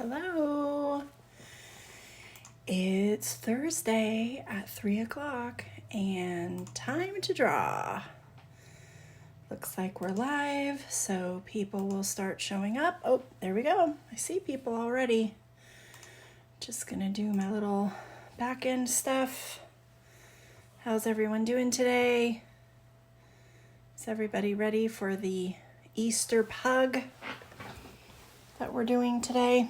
Hello. It's Thursday at 3 o'clock and time to draw. Looks like we're live, so people will start showing up. Oh, there we go. I see people already. Just gonna do my little back end stuff. How's everyone doing today? Is everybody ready for the Easter pug that we're doing today?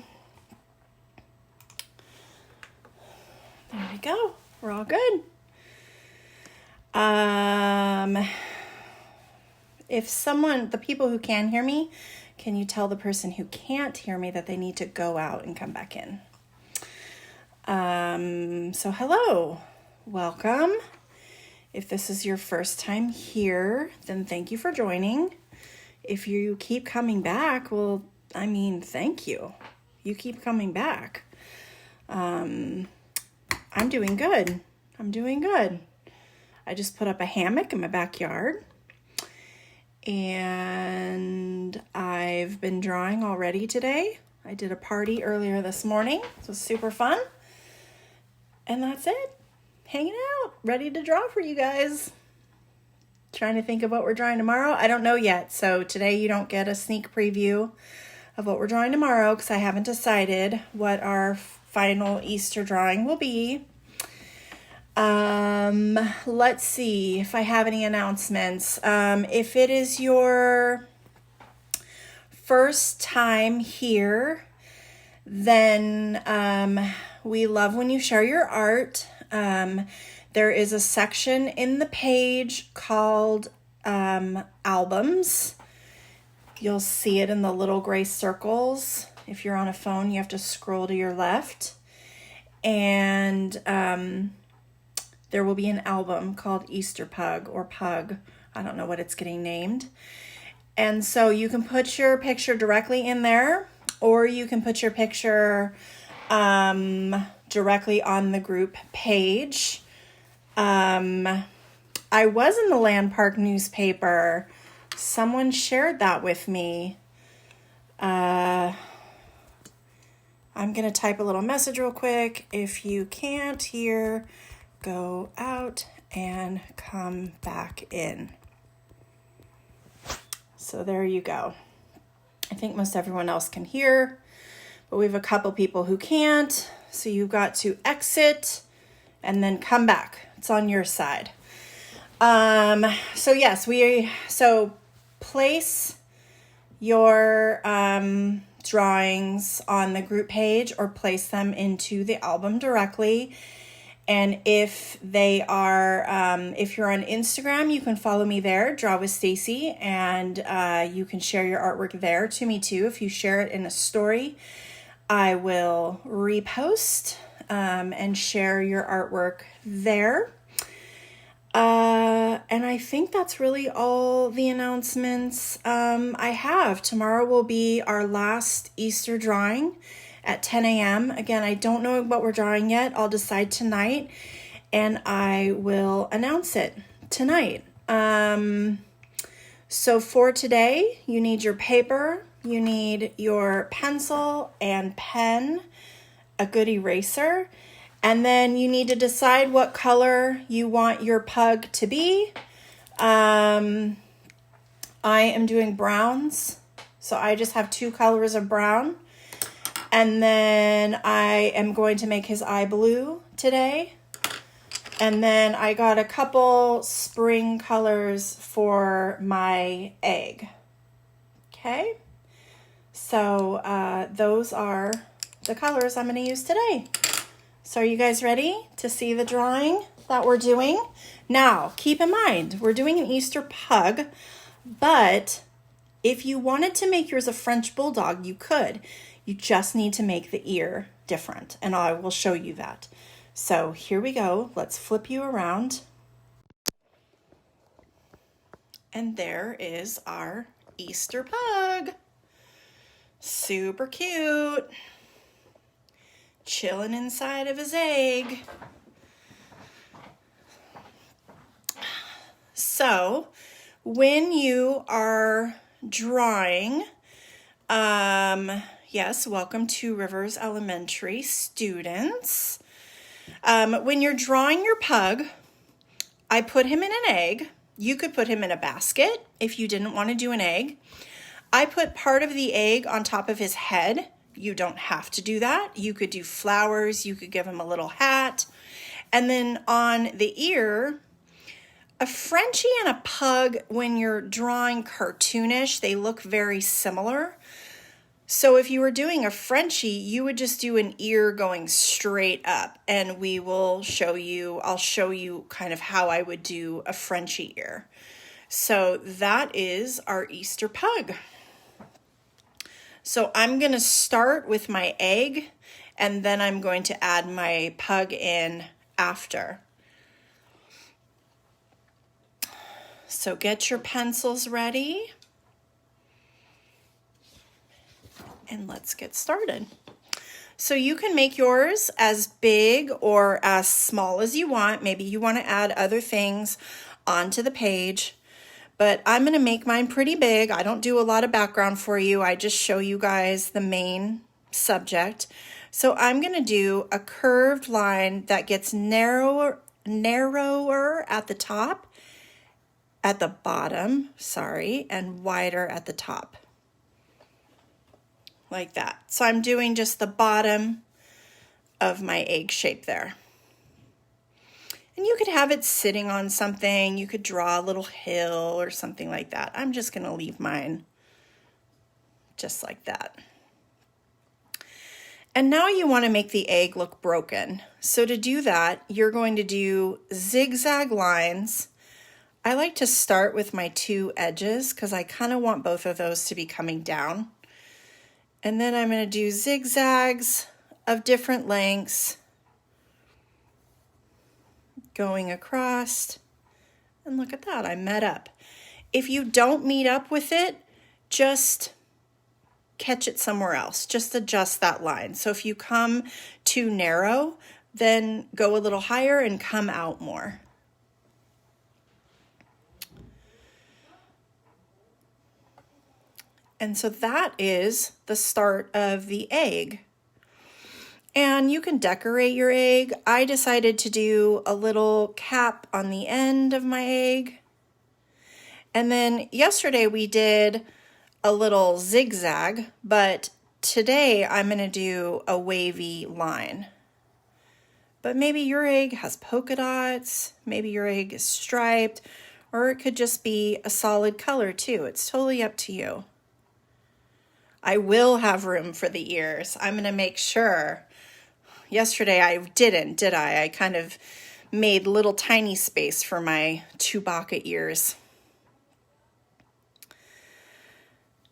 There we go. We're all good. If the people who can hear me, can you tell the person who can't hear me that they need to go out and come back in? So hello, welcome. If this is your first time here, then thank you for joining. If you keep coming back, well, thank you. You keep coming back. I'm doing good. I just put up a hammock in my backyard. And I've been drawing already today. I did a party earlier this morning. It was super fun. And that's it. Hanging out, ready to draw for you guys. Trying to think of what we're drawing tomorrow. I don't know yet. So today you don't get a sneak preview of what we're drawing tomorrow because I haven't decided what our final Easter drawing will be. Let's see if I have any announcements. If it is your first time here, then we love when you share your art. There is a section in the page called albums. You'll see it in the little gray circles. If you're on a phone, you have to scroll to your left. And there will be an album called Easter Pug or Pug. I don't know what it's getting named. And so you can put your picture directly in there, or you can put your picture directly on the group page. I was in the Land Park newspaper. Someone shared that with me. I'm going to type a little message real quick. If you can't hear, go out and come back in. So there you go. I think most everyone else can hear, but we have a couple people who can't. So you've got to exit and then come back. It's on your side. So yes, so place your drawings on the group page or place them into the album directly. And if they are, if you're on Instagram, you can follow me there, Draw with Stacy, and you can share your artwork there to me too. If you share it in a story, I will repost and share your artwork there. And I think that's really all the announcements I have. Tomorrow will be our last Easter drawing at 10 a.m. Again, I don't know what we're drawing yet. I'll decide tonight and I will announce it tonight. So for today, you need your paper, you need your pencil and pen, a good eraser, and then you need to decide what color you want your pug to be. I am doing browns, so I just have 2 colors of brown. And then I am going to make his eye blue today. And then I got a couple spring colors for my egg. Okay. So those are the colors I'm going to use today. So are you guys ready to see the drawing that we're doing? Now, keep in mind, we're doing an Easter pug, but if you wanted to make yours a French bulldog, you could. You just need to make the ear different, and I will show you that. So here we go. Let's flip you around. And there is our Easter pug. Super cute. Chilling inside of his egg. So when you are drawing, Yes, welcome to Rivers Elementary students. When you're drawing your pug, I put him in an egg. You could put him in a basket if you didn't want to do an egg. I put part of the egg on top of his head. You don't have to do that. You could do flowers. You could give him a little hat. And then on the ear, a Frenchie and a pug, when you're drawing cartoonish, they look very similar. So if you were doing a Frenchie, you would just do an ear going straight up, and I'll show you kind of how I would do a Frenchie ear. So that is our Easter pug. So I'm going to start with my egg, and then I'm going to add my pug in after. So get your pencils ready. And let's get started. So you can make yours as big or as small as you want. Maybe you want to add other things onto the page, but I'm going to make mine pretty big. I don't do a lot of background for you. I just show you guys the main subject. So I'm going to do a curved line that gets narrower at the top, at the bottom, and wider at the top. Like that. So I'm doing just the bottom of my egg shape there. And you could have it sitting on something. You could draw a little hill or something like that. I'm just going to leave mine just like that. And now you want to make the egg look broken. So to do that, you're going to do zigzag lines. I like to start with my two edges because I kind of want both of those to be coming down. And then I'm going to do zigzags of different lengths going across. And look at that, I met up. If you don't meet up with it, just catch it somewhere else. Just adjust that line. So if you come too narrow, then go a little higher and come out more. And so that is the start of the egg. And you can decorate your egg. I decided to do a little cap on the end of my egg. And then yesterday we did a little zigzag, but today I'm going to do a wavy line. But maybe your egg has polka dots, maybe your egg is striped, or it could just be a solid color too. It's totally up to you. I will have room for the ears. I'm going to make sure. Yesterday I didn't, did I? I kind of made little tiny space for my Chewbacca ears.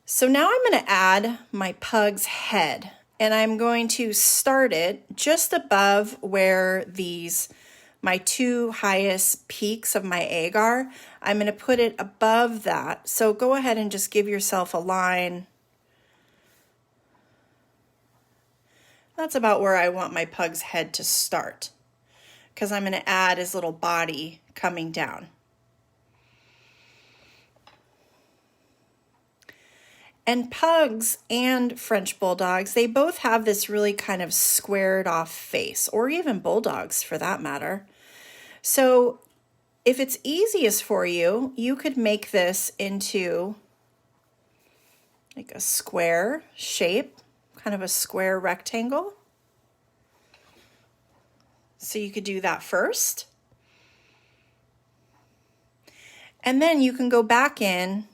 So now I'm going to add my pug's head, and I'm going to start it just above where my two highest peaks of my egg are. I'm going to put it above that. So go ahead and just give yourself a line. That's about where I want my pug's head to start, because I'm going to add his little body coming down. And pugs and French bulldogs, they both have this really kind of squared off face, or even bulldogs for that matter. So if it's easiest for you, you could make this into like a square shape. Kind of a square rectangle. So you could do that first. And then you can go back in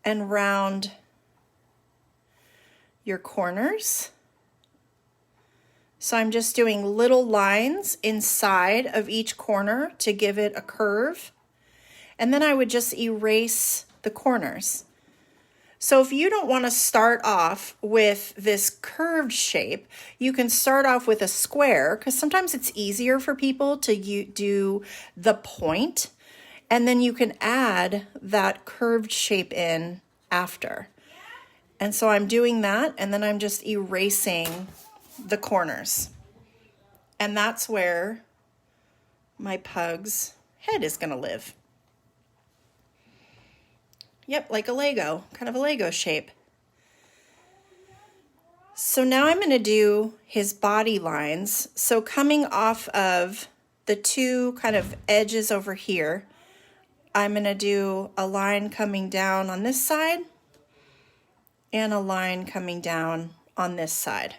and round your corners. So I'm just doing little lines inside of each corner to give it a curve. And then I would just erase the corners. So if you don't want to start off with this curved shape, you can start off with a square, because sometimes it's easier for people to do the point, and then you can add that curved shape in after. And so I'm doing that, and then I'm just erasing the corners. And that's where my pug's head is going to live. Yep, like a Lego, kind of a Lego shape. So now I'm going to do his body lines. So coming off of the two kind of edges over here, I'm going to do a line coming down on this side and a line coming down on this side.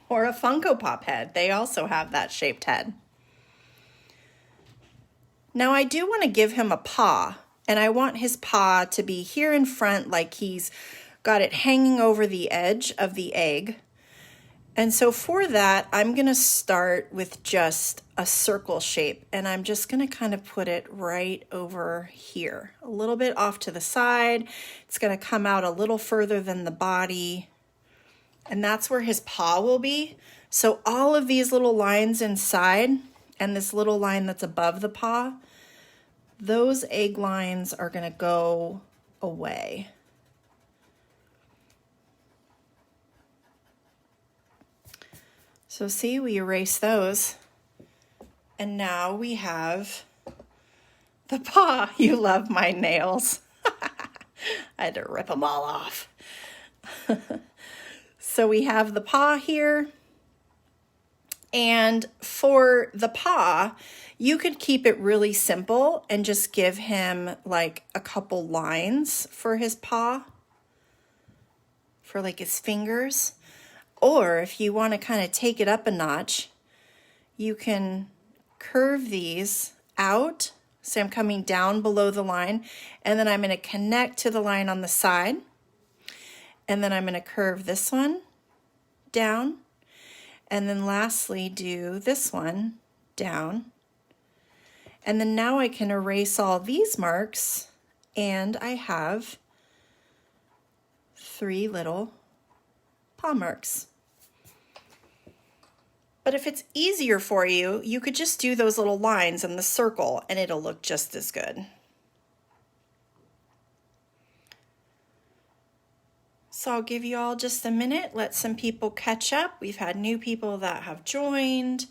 Or a Funko Pop head. They also have that shaped head. Now I do want to give him a paw, and I want his paw to be here in front like he's got it hanging over the edge of the egg. And so for that, I'm going to start with just a circle shape, and I'm just going to kind of put it right over here, a little bit off to the side. It's going to come out a little further than the body, and that's where his paw will be. So all of these little lines inside and this little line that's above the paw, those egg lines are going to go away. So see, we erase those. And now we have the paw. You love my nails. I had to rip them all off. So we have the paw here. And for the paw, you could keep it really simple and just give him like a couple lines for his paw, for like his fingers. Or if you want to kind of take it up a notch, you can curve these out. So I'm coming down below the line, and then I'm going to connect to the line on the side. And then I'm going to curve this one down. And then lastly, do this one down. And then now I can erase all these marks, and I have 3 little paw marks. But if it's easier for you, you could just do those little lines in the circle and it'll look just as good. So I'll give you all just a minute, let some people catch up. We've had new people that have joined.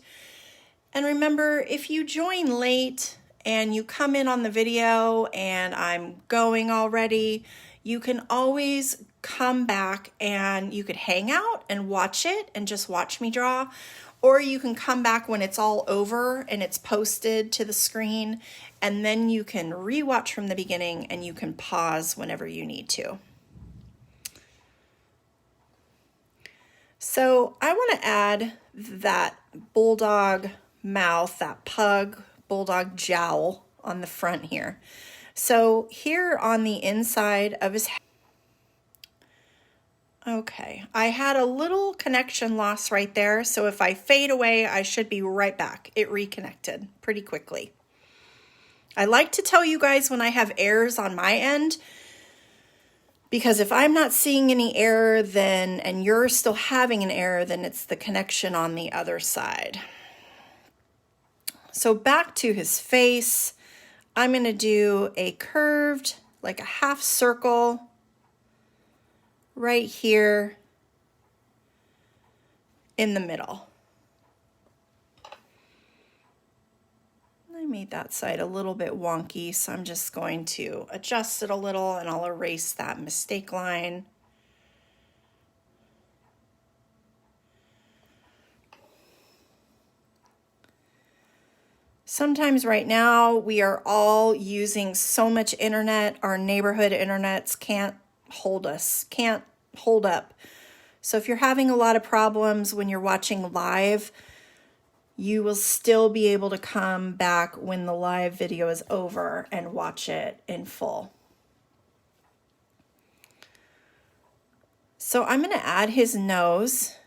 And remember, if you join late and you come in on the video and I'm going already, you can always come back and you could hang out and watch it and just watch me draw. Or you can come back when it's all over and it's posted to the screen, and then you can rewatch from the beginning and you can pause whenever you need to. So I want to add that bulldog mouth, that pug bulldog jowl on the front here. So here on the inside of his head, okay, I had a little connection loss right there, so if I fade away, I should be right back. It reconnected pretty quickly. I like to tell you guys when I have errors on my end, because if I'm not seeing any error then, and you're still having an error, then it's the connection on the other side. So back to his face, I'm going to do a curved, like a half circle, right here in the middle. I made that side a little bit wonky, so I'm just going to adjust it a little and I'll erase that mistake line. Sometimes right now we are all using so much internet, our neighborhood internets can't hold us, can't hold up. So if you're having a lot of problems when you're watching live, you will still be able to come back when the live video is over and watch it in full. So I'm going to add his nose,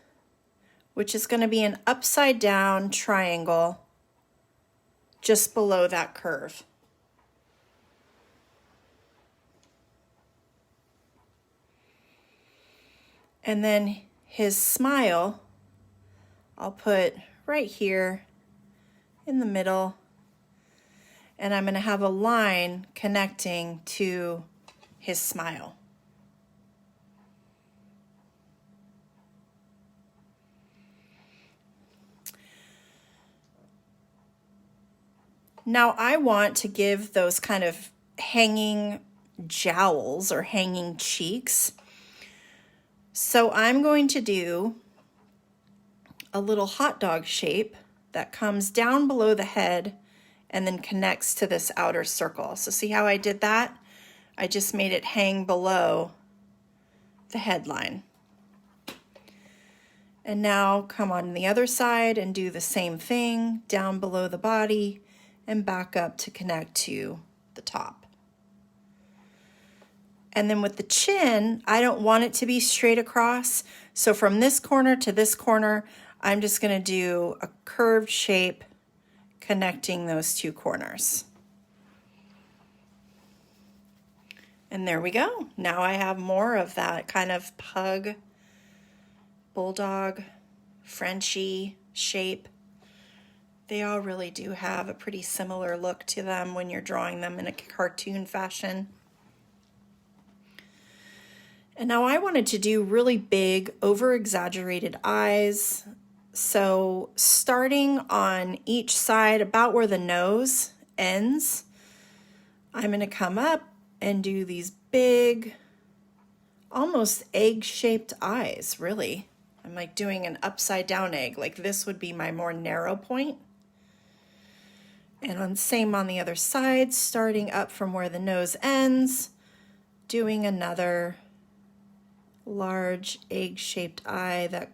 which is going to be an upside down triangle just below that curve. And then his smile, I'll put right here in the middle, and I'm going to have a line connecting to his smile. Now I want to give those kind of hanging jowls or hanging cheeks. So I'm going to do a little hot dog shape that comes down below the head and then connects to this outer circle. So see how I did that? I just made it hang below the headline. And now come on the other side and do the same thing down below the body and back up to connect to the top. And then with the chin, I don't want it to be straight across. So from this corner to this corner, I'm just going to do a curved shape connecting those two corners. And there we go. Now I have more of that kind of pug, bulldog, Frenchie shape. They all really do have a pretty similar look to them when you're drawing them in a cartoon fashion. And now I wanted to do really big, over-exaggerated eyes. So starting on each side, about where the nose ends, I'm going to come up and do these big, almost egg-shaped eyes, really. I'm like doing an upside-down egg. Like this would be my more narrow point. And same on the other side, starting up from where the nose ends, doing another large egg-shaped eye that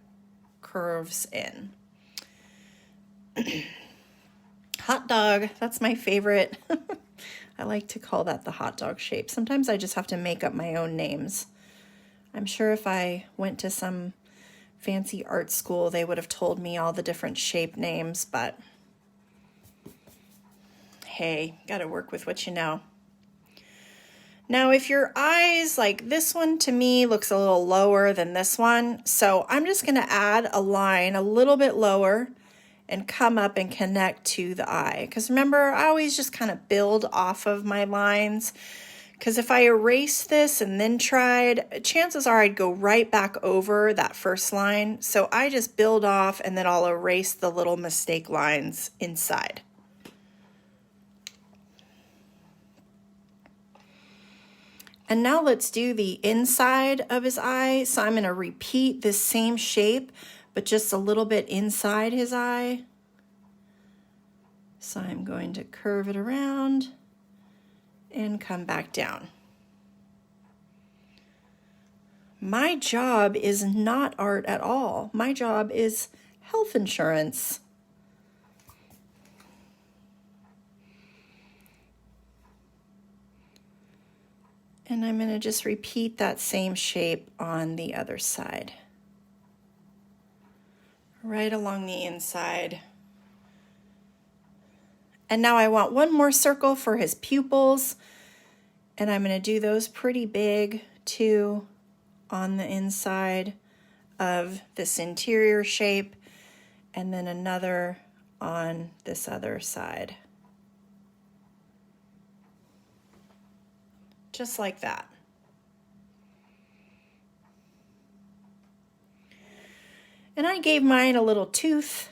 curves in. Hot dog, that's my favorite. I like to call that the hot dog shape. Sometimes I just have to make up my own names. I'm sure if I went to some fancy art school, they would have told me all the different shape names, but hey, gotta work with what you know. Now, if your eyes, like this one to me looks a little lower than this one, so I'm just going to add a line a little bit lower and come up and connect to the eye. Because remember, I always just kind of build off of my lines. Because if I erase this and then tried, chances are I'd go right back over that first line. So I just build off and then I'll erase the little mistake lines inside. And now let's do the inside of his eye. So I'm going to repeat this same shape, but just a little bit inside his eye. So I'm going to curve it around and come back down. My job is not art at all. My job is health insurance. And I'm going to just repeat that same shape on the other side. Right along the inside. And now I want one more circle for his pupils. And I'm going to do those pretty big too on the inside of this interior shape. And then another on this other side. Just like that. And I gave mine a little tooth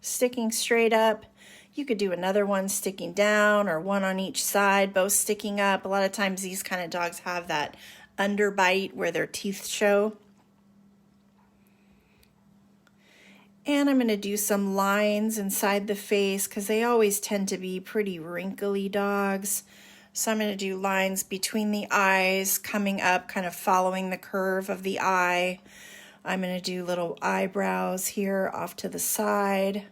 sticking straight up. You could do another one sticking down or one on each side, both sticking up. A lot of times these kind of dogs have that underbite where their teeth show. And I'm going to do some lines inside the face because they always tend to be pretty wrinkly dogs. So I'm going to do lines between the eyes, coming up, kind of following the curve of the eye. I'm going to do little eyebrows here off to the side.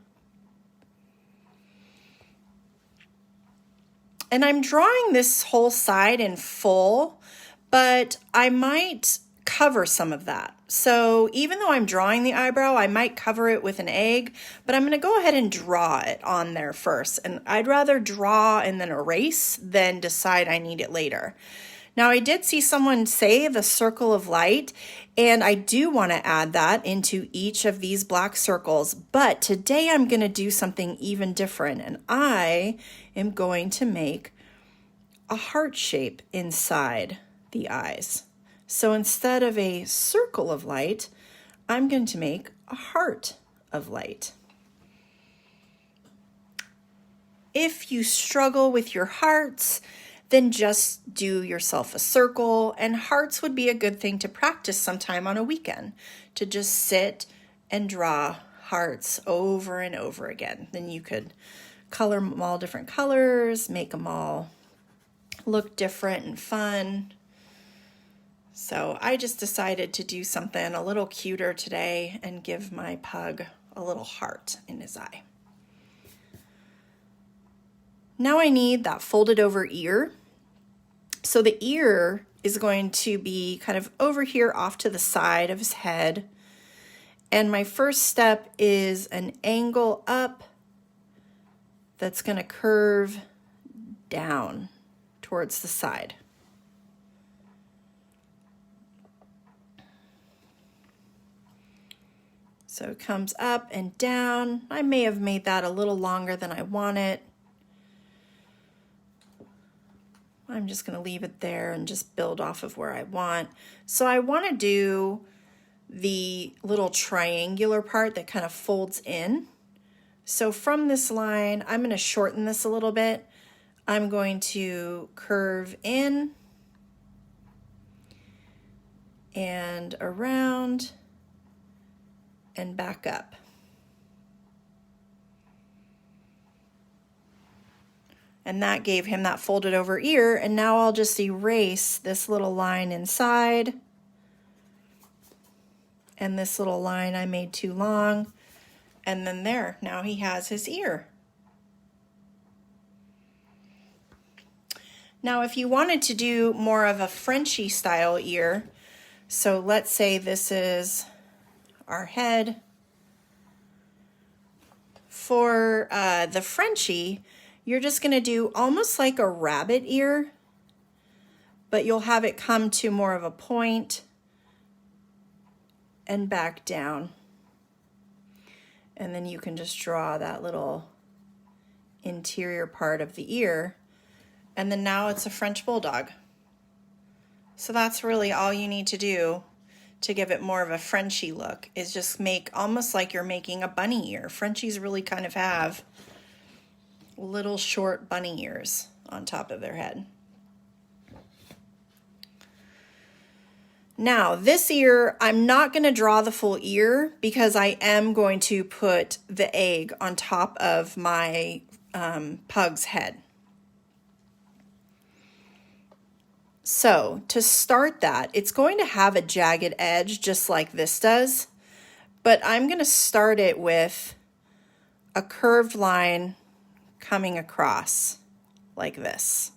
And I'm drawing this whole side in full, but I might cover some of that. So even though I'm drawing the eyebrow, I might cover it with an egg, but I'm going to go ahead and draw it on there first. And I'd rather draw and then erase than decide I need it later. Now I did see someone say the circle of light, and I do want to add that into each of these black circles, but today I'm going to do something even different, and I am going to make a heart shape inside the eyes. So instead of a circle of light, I'm going to make a heart of light. If you struggle with your hearts, then just do yourself a circle, and hearts would be a good thing to practice sometime on a weekend, to just sit and draw hearts over and over again. Then you could color them all different colors, make them all look different and fun. So I just decided to do something a little cuter today and give my pug a little heart in his eye. Now I need that folded over ear. So the ear is going to be kind of over here off to the side of his head. And my first step is an angle up that's going to curve down towards the side. So it comes up and down. I may have made that a little longer than I want it. I'm just going to leave it there and just build off of where I want. So I want to do the little triangular part that kind of folds in. So from this line, I'm going to shorten this a little bit. I'm going to curve in and around and back up. And that gave him that folded over ear. And now I'll just erase this little line inside and this little line I made too long. And then there, now he has his ear. Now, if you wanted to do more of a Frenchy style ear, so let's say this is our head. For the Frenchy, you're just going to do almost like a rabbit ear, but you'll have it come to more of a point and back down. And then you can just draw that little interior part of the ear. And then now it's a French Bulldog. So that's really all you need to do to give it more of a Frenchy look, is just make almost like you're making a bunny ear. Frenchies really kind of have little short bunny ears on top of their head. Now this ear, I'm not going to draw the full ear because I am going to put the egg on top of my pug's head. So to start that, it's going to have a jagged edge just like this does, but I'm going to start it with a curved line coming across like this.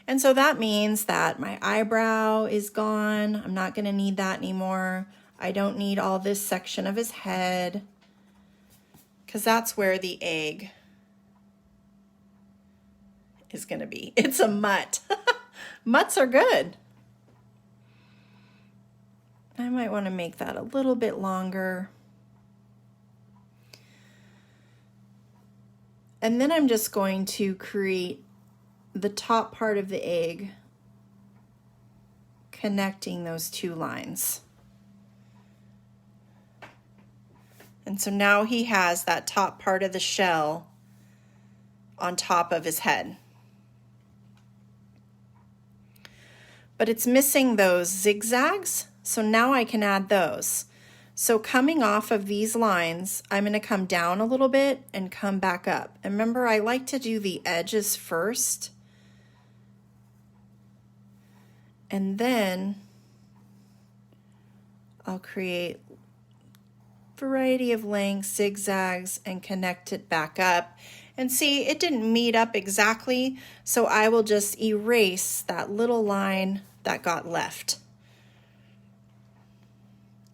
And so that means that my eyebrow is gone. I'm not going to need that anymore. I don't need all this section of his head because that's where the egg is going to be. It's a mutt. Mutts are good. I might want to make that a little bit longer. And then I'm just going to create the top part of the egg connecting those two lines. And so now he has that top part of the shell on top of his head. But it's missing those zigzags, so now I can add those. So coming off of these lines, I'm going to come down a little bit and come back up. And remember, I like to do the edges first. And then I'll create a variety of lengths, zigzags, and connect it back up. And see, it didn't meet up exactly, so I will just erase that little line that got left.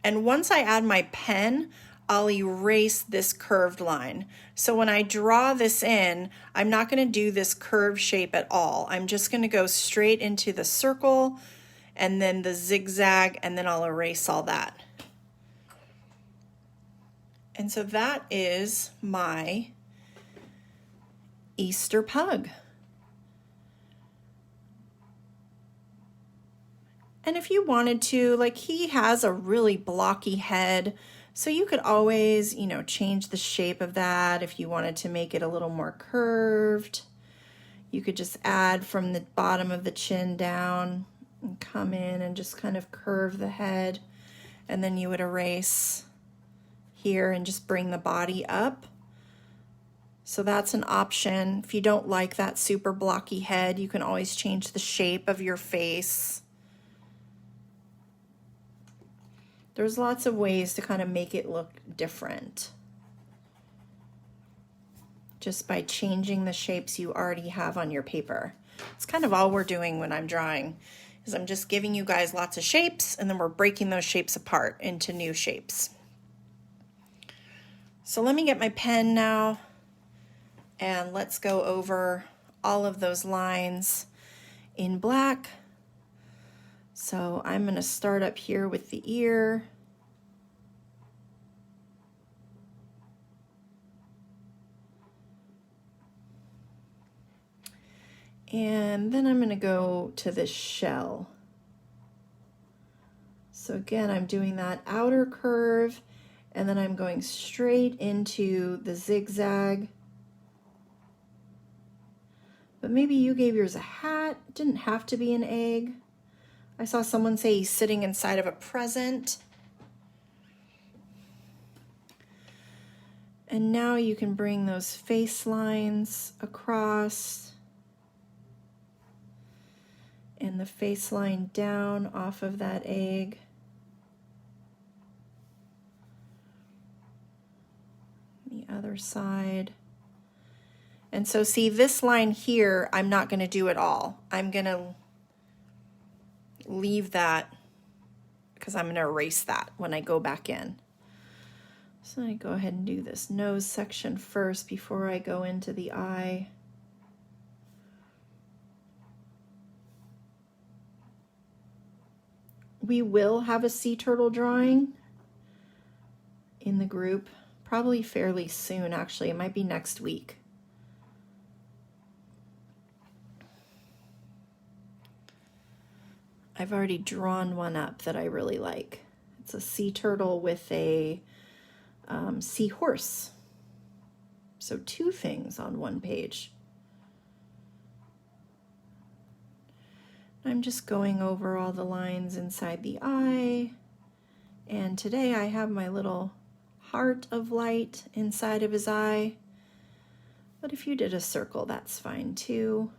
And once I add my pen, I'll erase this curved line. So when I draw this in, I'm not going to do this curved shape at all. I'm just going to go straight into the circle and then the zigzag, and then I'll erase all that. And so that is my Easter pug. And if you wanted to, like, he has a really blocky head, So you could always, you know, change the shape of that if you wanted to make it a little more curved. You could just add from the bottom of the chin down and come in and just kind of curve the head. And then you would erase here and just bring the body up. So that's an option. If you don't like that super blocky head, you can always change the shape of your face. There's lots of ways to kind of make it look different, just by changing the shapes you already have on your paper. It's kind of all we're doing when I'm drawing, is I'm just giving you guys lots of shapes, and then we're breaking those shapes apart into new shapes. So let me get my pen now, and let's go over all of those lines in black. So I'm going to start up here with the ear. And then I'm going to go to the shell. So again, I'm doing that outer curve, and then I'm going straight into the zigzag. But maybe you gave yours a hat. It didn't have to be an egg. I saw someone say he's sitting inside of a present. And now you can bring those face lines across and the face line down off of that egg. The other side. And so see, this line here, I'm not going to do at all. I'm going to leave that because I'm going to erase that when I go back in. So I go ahead and do this nose section first before I go into the eye. We will have a sea turtle drawing in the group, probably fairly soon actually. It might be next week. I've already drawn one up that I really like. It's a sea turtle with a seahorse. So two things on one page. I'm just going over all the lines inside the eye. And today I have my little heart of light inside of his eye. But if you did a circle, that's fine too.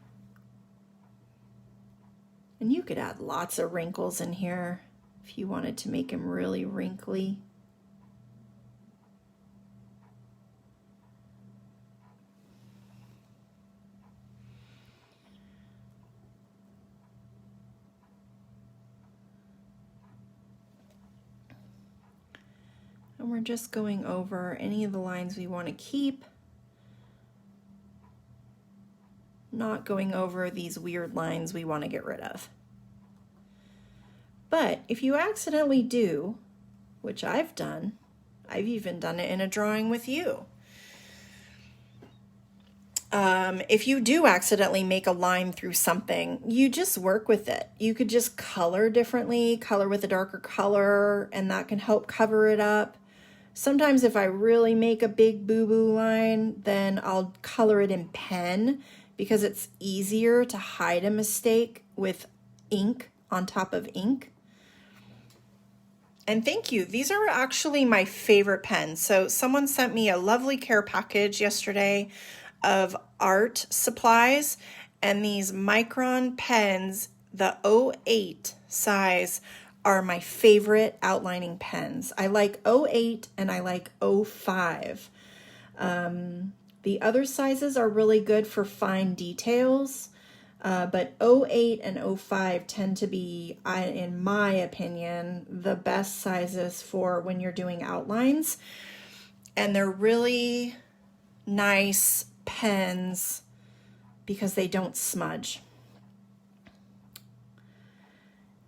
And you could add lots of wrinkles in here if you wanted to make him really wrinkly. And we're just going over any of the lines we want to keep, not going over these weird lines we want to get rid of. But if you accidentally do, which I've done, I've even done it in a drawing with you. If you do accidentally make a line through something, you just work with it. You could just color differently, color with a darker color, and that can help cover it up. Sometimes if I really make a big boo-boo line, then I'll color it in pen because it's easier to hide a mistake with ink on top of ink. And thank you. These are actually my favorite pens. So someone sent me a lovely care package yesterday of art supplies, and these Micron pens, the 08 size, are my favorite outlining pens. I like 08 and I like 05. The other sizes are really good for fine details, but 08 and 05 tend to be, in my opinion, the best sizes for when you're doing outlines. And they're really nice pens because they don't smudge.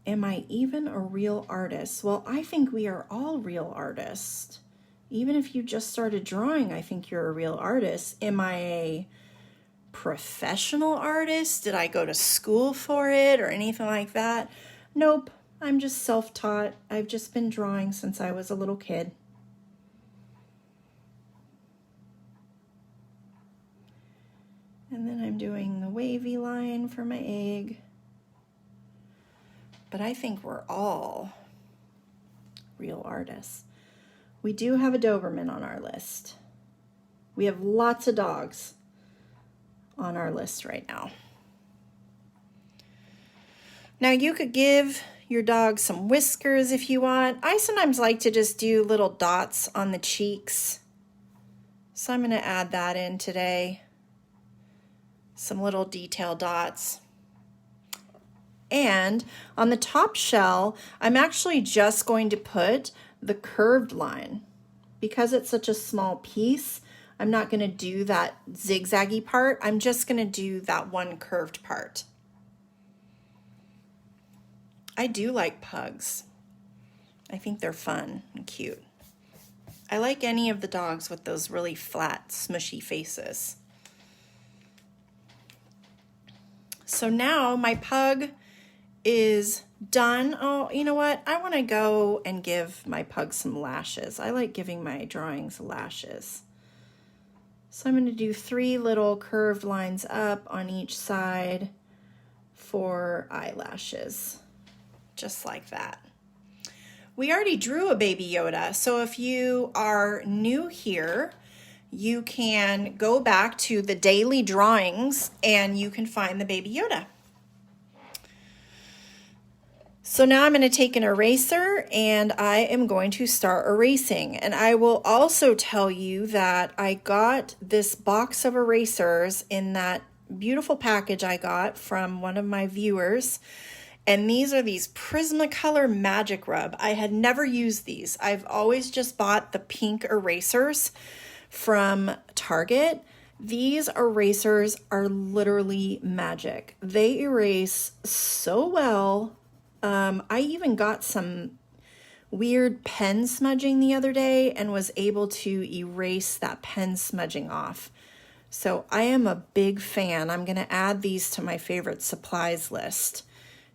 Am I even a real artist? Well, I think we are all real artists. Even if you just started drawing, I think you're a real artist. Am I a professional artist? Did I go to school for it or anything like that? Nope, I'm just self-taught. I've just been drawing since I was a little kid. And then I'm doing the wavy line for my egg. But I think we're all real artists. We do have a Doberman on our list. We have lots of dogs on our list right now. Now you could give your dog some whiskers if you want. I sometimes like to just do little dots on the cheeks. So I'm going to add that in today. Some little detail dots. And on the top shell, I'm actually just going to put the curved line. Because it's such a small piece, I'm not going to do that zigzaggy part. I'm just going to do that one curved part. I do like pugs. I think they're fun and cute. I like any of the dogs with those really flat, smushy faces. So now my pug is done. Oh, you know what? I want to go and give my pug some lashes. I like giving my drawings lashes. So I'm going to do 3 little curved lines up on each side for eyelashes. Just like that. We already drew a Baby Yoda, so if you are new here, you can go back to the daily drawings and you can find the Baby Yoda. So now I'm going to take an eraser and I am going to start erasing. And I will also tell you that I got this box of erasers in that beautiful package I got from one of my viewers. And these are these Prismacolor Magic Rub. I had never used these. I've always just bought the pink erasers from Target. These erasers are literally magic. They erase so well. I even got some weird pen smudging the other day and was able to erase that pen smudging off. So I am a big fan. I'm going to add these to my favorite supplies list.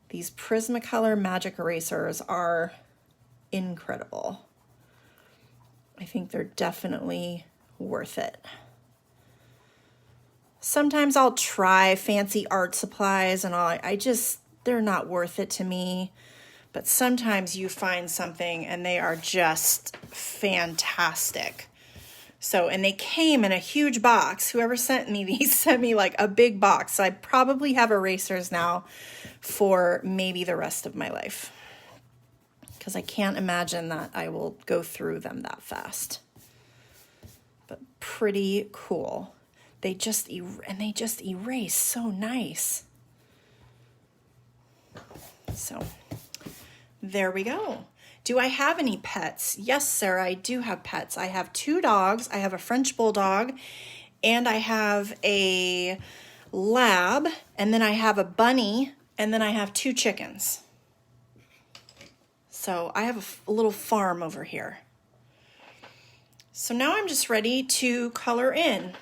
These Prismacolor Magic Erasers are incredible. I think they're definitely worth it. Sometimes I'll try fancy art supplies and all. They're not worth it to me. But sometimes you find something and they are just fantastic. So, and they came in a huge box. Whoever sent me these sent me like a big box. So I probably have erasers now for maybe the rest of my life. Because I can't imagine that I will go through them that fast. But pretty cool. They just erase so nice. So there we go. Do I have any pets? Yes, Sarah, I do have pets. I have 2 dogs. I have a French Bulldog, and I have a Lab, and then I have a bunny, and then I have 2 chickens. So I have a little farm over here. So now I'm just ready to color in.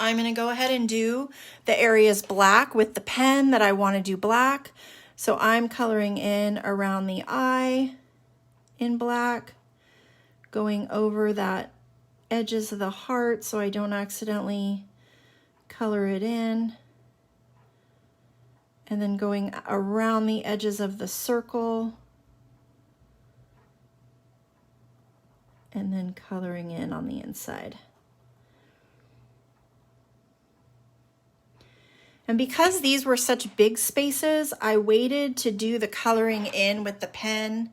I'm going to go ahead and do the areas black with the pen that I want to do black. So I'm coloring in around the eye in black, going over that edges of the heart so I don't accidentally color it in, and then going around the edges of the circle, and then coloring in on the inside. And because these were such big spaces, I waited to do the coloring in with the pen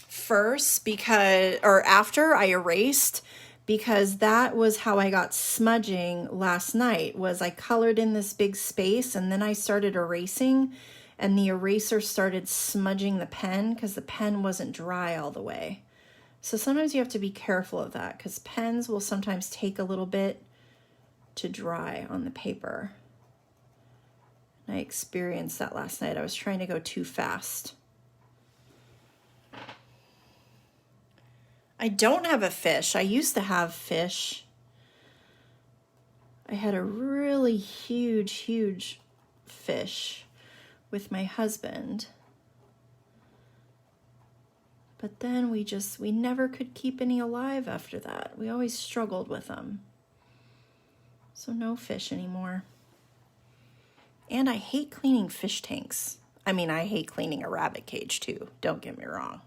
first after I erased, because that was how I got smudging last night. Was I colored in this big space and then I started erasing, and the eraser started smudging the pen because the pen wasn't dry all the way. So sometimes you have to be careful of that because pens will sometimes take a little bit to dry on the paper. I experienced that last night. I was trying to go too fast. I don't have a fish. I used to have fish. I had a really huge fish with my husband. But then we never could keep any alive after that. We always struggled with them. So no fish anymore. And I hate cleaning fish tanks. I mean, I hate cleaning a rabbit cage too, don't get me wrong.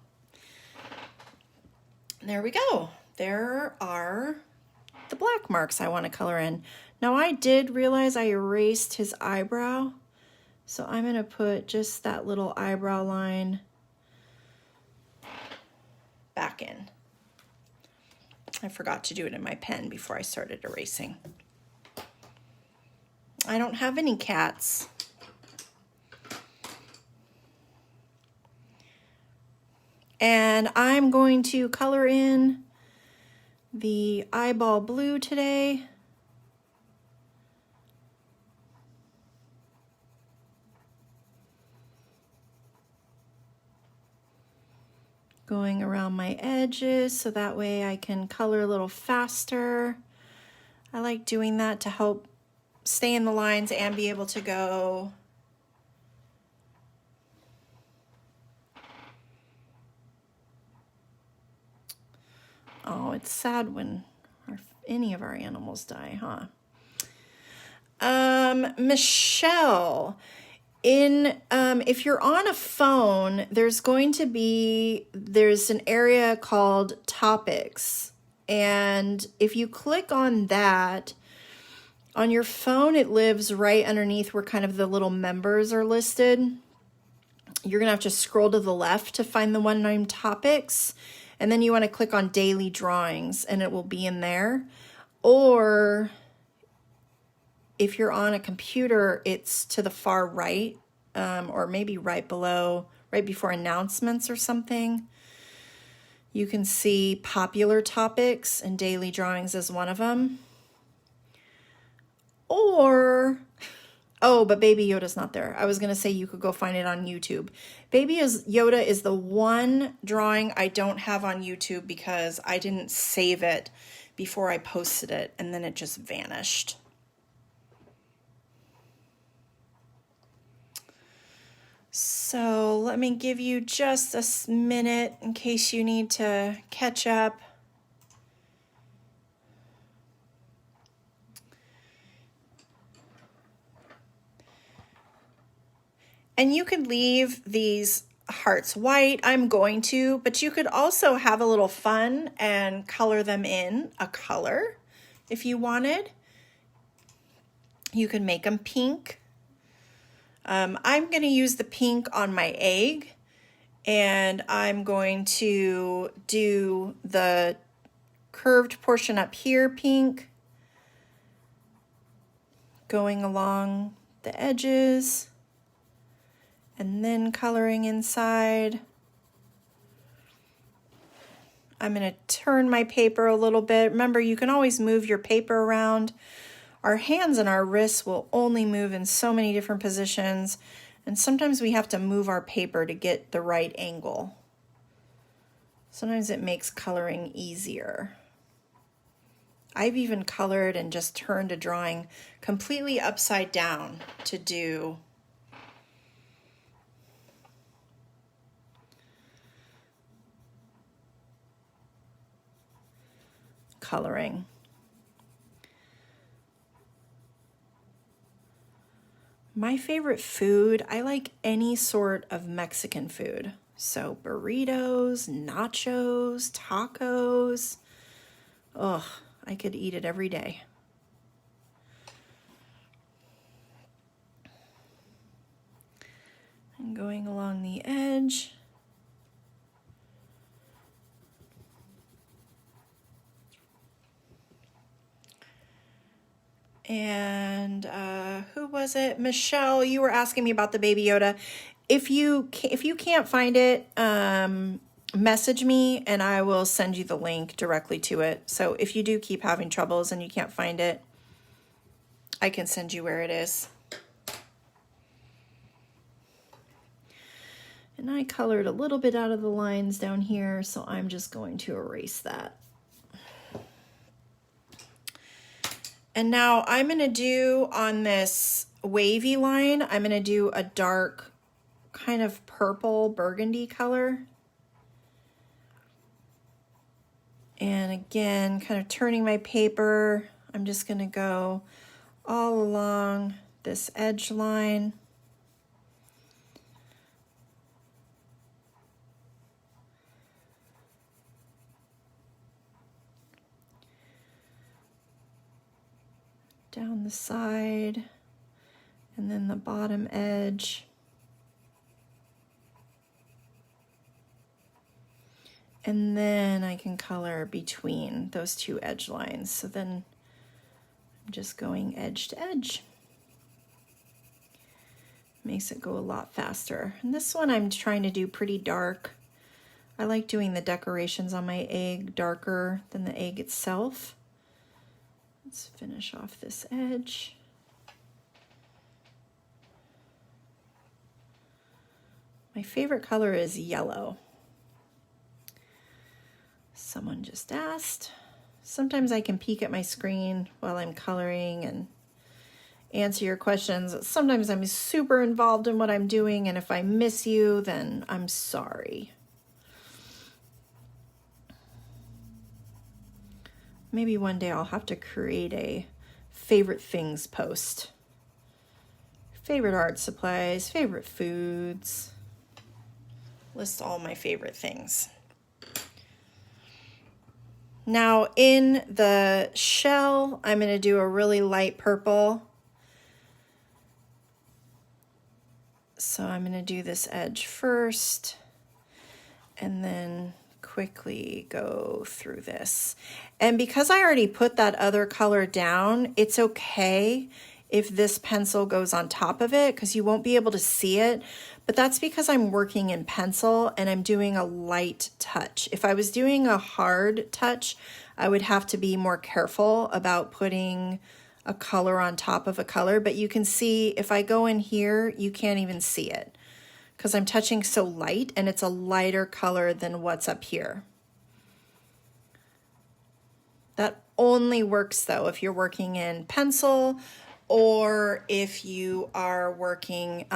There we go. There are the black marks I want to color in. Now I did realize I erased his eyebrow, so I'm going to put just that little eyebrow line back in. I forgot to do it in my pen before I started erasing. I don't have any cats. And I'm going to color in the eyeball blue today. Going around my edges so that way I can color a little faster. I like doing that to help stay in the lines and be able to go oh, it's sad when any of our animals die, huh? Michelle, if you're on a phone, there's an area called topics. And if you click on that, on your phone, it lives right underneath where kind of the little members are listed. You're gonna have to scroll to the left to find the one named topics. And then you want to click on daily drawings and it will be in there. Or if you're on a computer, it's to the far right, or maybe right below, right before announcements or something. You can see popular topics and daily drawings is one of them. Or, oh, but Baby Yoda's not there. I was going to say you could go find it on YouTube. Baby Yoda is the one drawing I don't have on YouTube because I didn't save it before I posted it and then it just vanished. So let me give you just a minute in case you need to catch up. And you could leave these hearts white, I'm going to, but you could also have a little fun and color them in a color if you wanted. You can make them pink. I'm going to use the pink on my egg, and I'm going to do the curved portion up here pink, going along the edges, and then coloring inside. I'm going to turn my paper a little bit. Remember, you can always move your paper around. Our hands and our wrists will only move in so many different positions, and sometimes we have to move our paper to get the right angle. Sometimes it makes coloring easier. I've even colored and just turned a drawing completely upside down to do coloring. My favorite food, I like any sort of Mexican food. So burritos, nachos, tacos. Ugh, I could eat it every day. And going along the edge. And who was it? Michelle, you were asking me about the Baby Yoda. If you can't find it, message me and I will send you the link directly to it. So if you do keep having troubles and you can't find it, I can send you where it is. And I colored a little bit out of the lines down here, so I'm just going to erase that. And now I'm going to do on this wavy line, I'm going to do a dark kind of purple burgundy color. And again, kind of turning my paper, I'm just going to go all along this edge line. Down the side, and then the bottom edge. And then I can color between those two edge lines. So then I'm just going edge to edge. Makes it go a lot faster. And this one I'm trying to do pretty dark. I like doing the decorations on my egg darker than the egg itself. Let's finish off this edge. My favorite color is yellow. Someone just asked. Sometimes I can peek at my screen while I'm coloring and answer your questions. Sometimes I'm super involved in what I'm doing, and if I miss you, then I'm sorry. Maybe one day I'll have to create a favorite things post. Favorite art supplies, favorite foods. List all my favorite things. Now in the shell, I'm going to do a really light purple. So I'm going to do this edge first and then quickly go through this. And because I already put that other color down, it's okay if this pencil goes on top of it because you won't be able to see it. But that's because I'm working in pencil and I'm doing a light touch. If I was doing a hard touch, I would have to be more careful about putting a color on top of a color. But you can see if I go in here, you can't even see it because I'm touching so light and it's a lighter color than what's up here. That only works though if you're working in pencil or if you are working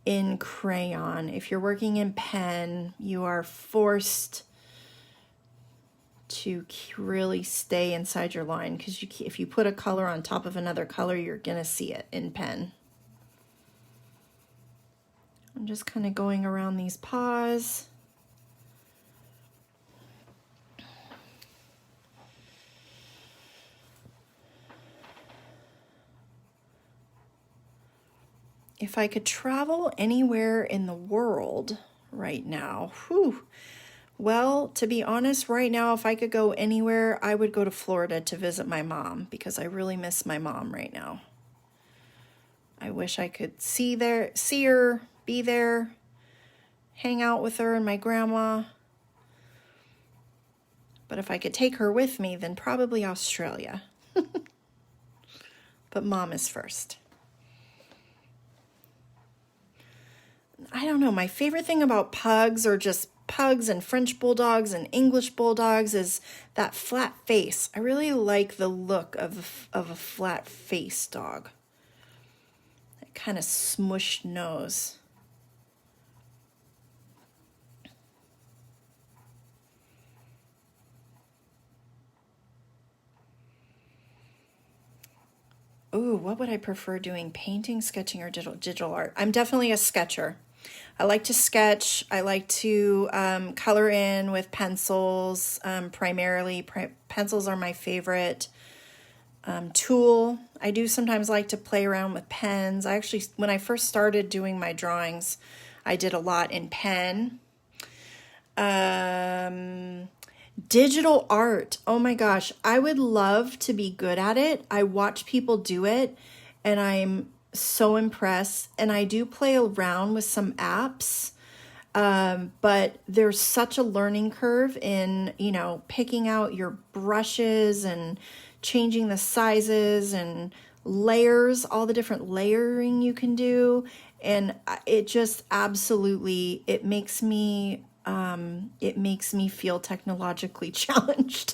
in crayon. If you're working in pen, you are forced to really stay inside your line because if you put a color on top of another color, you're gonna see it in pen. I'm just kind of going around these paws. If I could travel anywhere in the world right now, well, to be honest, right now, if I could go anywhere, I would go to Florida to visit my mom because I really miss my mom right now. I wish I could see her, be there, hang out with her and my grandma. But if I could take her with me, then probably Australia. But mom is first. I don't know, my favorite thing about pugs or just pugs and French bulldogs and English bulldogs is that flat face. I really like the look of a flat face dog. That kind of smushed nose. Ooh, what would I prefer doing? Painting, sketching, or digital art? I'm definitely a sketcher. I like to sketch. I like to color in with pencils primarily. Pencils are my favorite tool. I do sometimes like to play around with pens. I actually, when I first started doing my drawings, I did a lot in pen. Digital art. Oh my gosh, I would love to be good at it. I watch people do it and I'm so impressed. And I do play around with some apps, but there's such a learning curve in, picking out your brushes and changing the sizes and layers, all the different layering you can do. And it just absolutely, it makes me feel technologically challenged.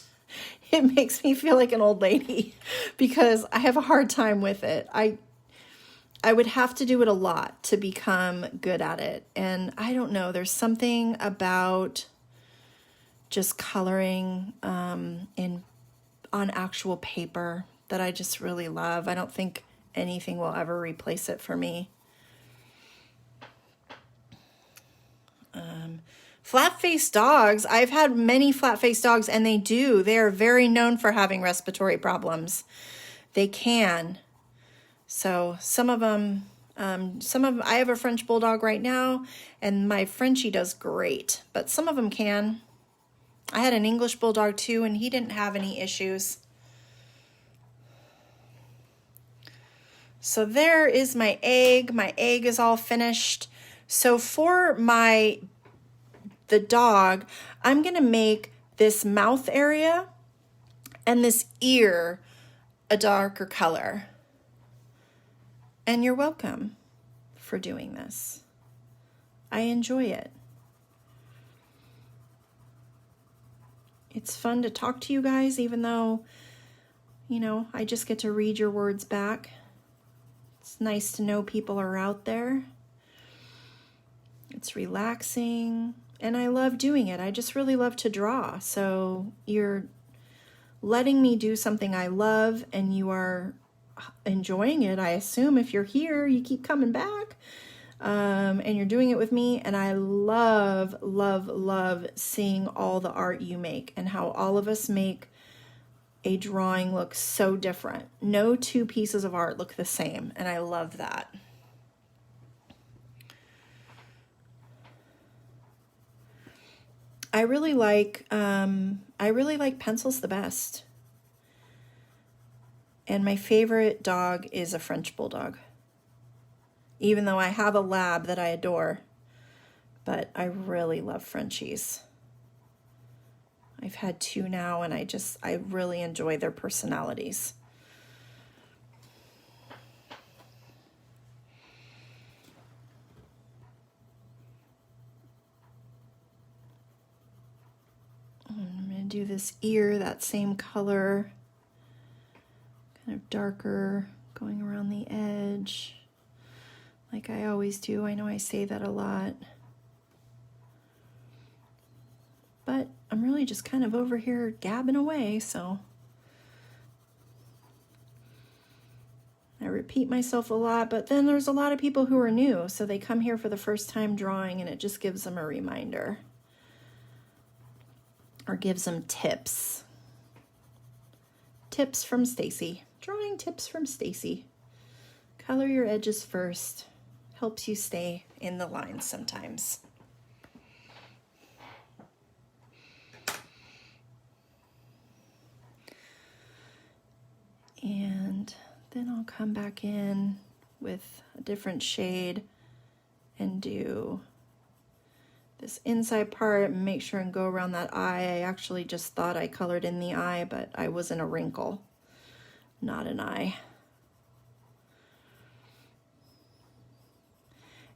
It makes me feel like an old lady because I have a hard time with it. I would have to do it a lot to become good at it. And I don't know, there's something about just coloring on actual paper that I just really love. I don't think anything will ever replace it for me. Flat-faced dogs. I've had many flat-faced dogs, and they are very known for having respiratory problems. They can. So some of them, I have a French Bulldog right now, and my Frenchie does great, but some of them can. I had an English Bulldog too, and he didn't have any issues. So there is my egg. My egg is all finished. So for the dog, I'm going to make this mouth area and this ear a darker color. And you're welcome for doing this. I enjoy it. It's fun to talk to you guys, even though, you know, I just get to read your words back. It's nice to know people are out there. It's relaxing, and I love doing it. I just really love to draw. So you're letting me do something I love, and you are enjoying it. I assume if you're here, you keep coming back, and you're doing it with me. And I love, love, love seeing all the art you make and how all of us make a drawing look so different. No two pieces of art look the same, and I love that. I really like pencils the best. And my favorite dog is a French Bulldog. Even though I have a lab that I adore, but I really love Frenchies. I've had 2 now, and I really enjoy their personalities. I'm going to do this ear, that same color, kind of darker, going around the edge, like I always do. I know I say that a lot, but I'm really just kind of over here gabbing away, so I repeat myself a lot, but then there's a lot of people who are new, so they come here for the first time drawing, and it just gives them a reminder. Or gives them tips. Tips from Stacy. Drawing tips from Stacy. Color your edges first. Helps you stay in the lines sometimes. And then I'll come back in with a different shade and do this inside part and make sure and go around that eye. I actually just thought I colored in the eye, but I was in a wrinkle, not an eye.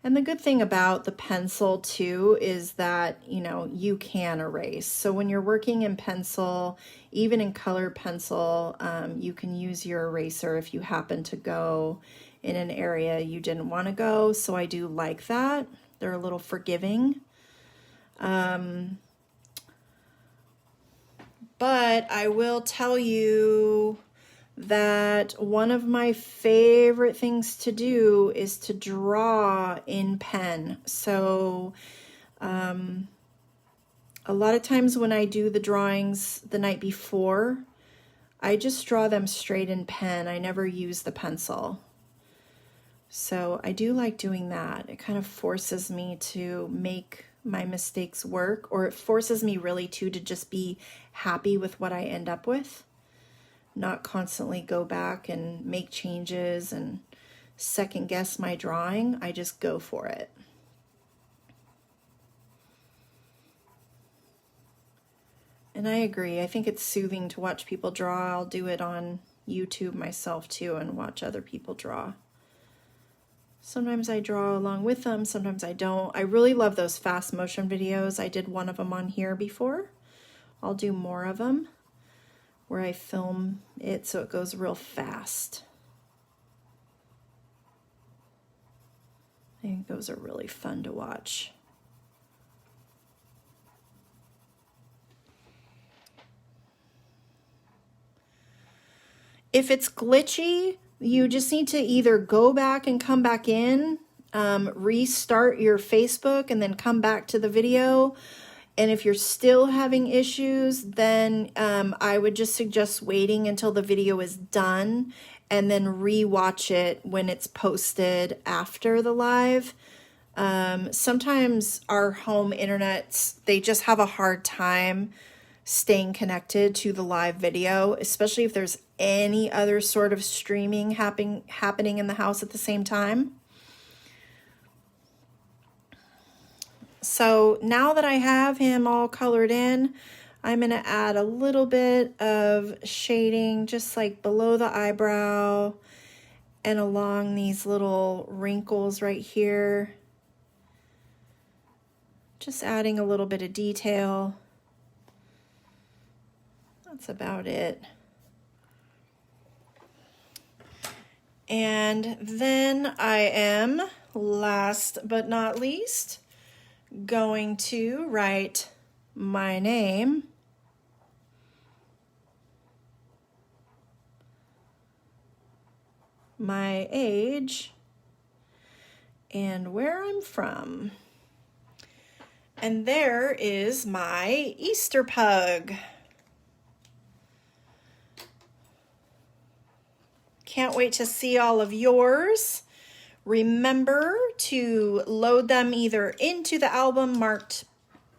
And the good thing about the pencil too is that, you know, you can erase. So when you're working in pencil, even in color pencil, you can use your eraser if you happen to go in an area you didn't want to go. So I do like that. They're a little forgiving. But I will tell you that one of my favorite things to do is to draw in pen. So a lot of times when I do the drawings the night before, I just draw them straight in pen. I never use the pencil. So I do like doing that. It kind of forces me to make my mistakes work, or it forces me really to just be happy with what I end up with, not constantly go back and make changes and second guess my drawing. I just go for it. And I agree. I think it's soothing to watch people draw. I'll do it on YouTube myself too and watch other people draw. Sometimes I draw along with them, sometimes I don't. I really love those fast motion videos. I did one of them on here before. I'll do more of them where I film it so it goes real fast. I think those are really fun to watch. If it's glitchy, you just need to either go back and come back in, restart your Facebook and then come back to the video. And if you're still having issues, then I would just suggest waiting until the video is done and then re-watch it when it's posted after the live. Sometimes our home internets, they just have a hard time staying connected to the live video, especially if there's any other sort of streaming happening in the house at the same time. So now that I have him all colored in, I'm going to add a little bit of shading just like below the eyebrow and along these little wrinkles right here. Just adding a little bit of detail. That's about it. And then I am, last but not least, going to write my name, my age, and where I'm from. And there is my Easter pug. Can't wait to see all of yours. Remember to load them either into the album marked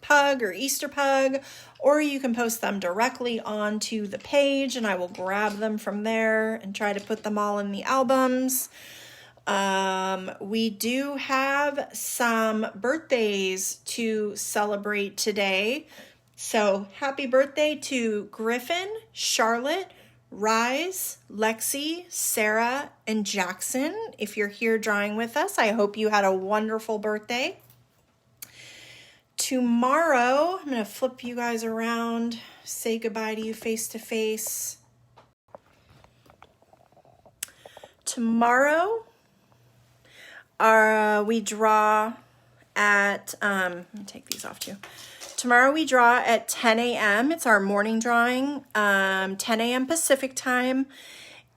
pug or Easter pug, or you can post them directly onto the page and I will grab them from there and try to put them all in the albums. We do have some birthdays to celebrate today. So happy birthday to Griffin, Charlotte, Rise, Lexi, Sarah, and Jackson. If you're here drawing with us, I hope you had a wonderful birthday. Tomorrow, I'm going to flip you guys around, say goodbye to you face to face. Tomorrow, we draw at, let me take these off too. Tomorrow we draw at 10 a.m. It's our morning drawing, 10 a.m. Pacific time,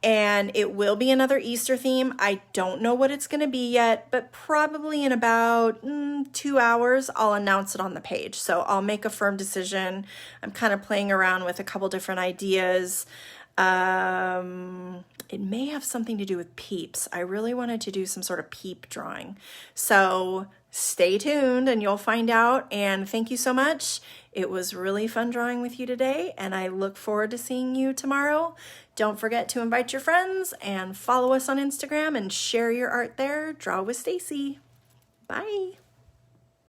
and it will be another Easter theme. I don't know what it's going to be yet, but probably in about 2 hours, I'll announce it on the page. So I'll make a firm decision. I'm kind of playing around with a couple different ideas. It may have something to do with peeps. I really wanted to do some sort of peep drawing. So stay tuned and you'll find out. And thank you so much. It was really fun drawing with you today, and I look forward to seeing you tomorrow. Don't forget to invite your friends and follow us on Instagram and share your art there. Draw with Stacy. Bye.